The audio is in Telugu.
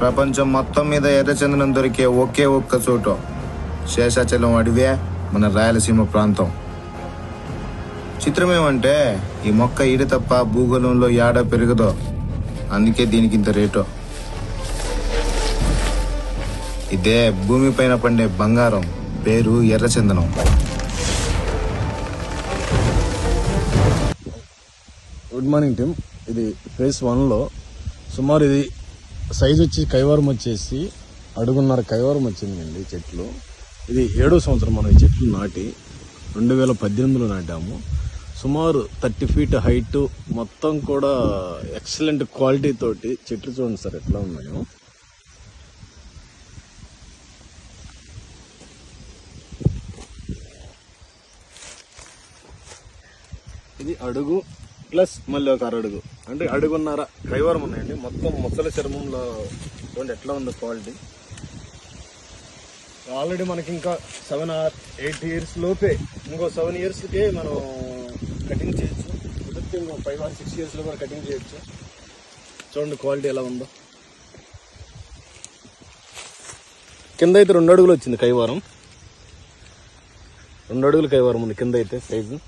ప్రపంచం మొత్తం మీద ఎర్రచందనం దొరికే ఒకే ఒక్క చోటు శేషాచలం అడివే మన రాయలసీమ ప్రాంతం. చిత్రమేమంటే ఈ మొక్క ఈడ తప్ప భూగోళంలో యాడ పెరగదో, అందుకే దీనికి ఇంత రేటు. ఇదే భూమిపైన పండే బంగారం, పేరు ఎర్రచందనం. Good morning team. ఇది ఫేజ్ 1లో సుమారు ఇది సైజు వచ్చి కైవారం వచ్చేసి అడుగున్నర కైవారం వచ్చిందండి చెట్లు. ఇది 7వ సంవత్సరం మనం ఈ చెట్లు నాటి 2018లో నాటాము. సుమారు 30 ఫీట్ హైట్, మొత్తం కూడా ఎక్సలెంట్ క్వాలిటీ తోటి చెట్లు చూడండి సార్ ఎట్లా ఉన్నాయో. ఇది అడుగు ప్లస్ మళ్ళీ ఒక అరడుగు, అంటే అడుగున్నర కైవారం ఉన్నాయండి. మొత్తం ముసల చర్మంలో చూడండి ఎట్లా ఉందో క్వాలిటీ. ఆల్రెడీ మనకి ఇంకా 7 or 8 years లోపే, ఇంకో 7 yearsకే మనం కటింగ్ చేయొచ్చు. కుదిరితే ఇంకో 5 or 6 yearsలో కూడా కటింగ్ చేయొచ్చు. చూడండి క్వాలిటీ ఎలా ఉందో. కింద అయితే 2 అడుగులు వచ్చింది కైవారం, 2 అడుగులు కైవారం ఉంది కింద అయితే సైజు.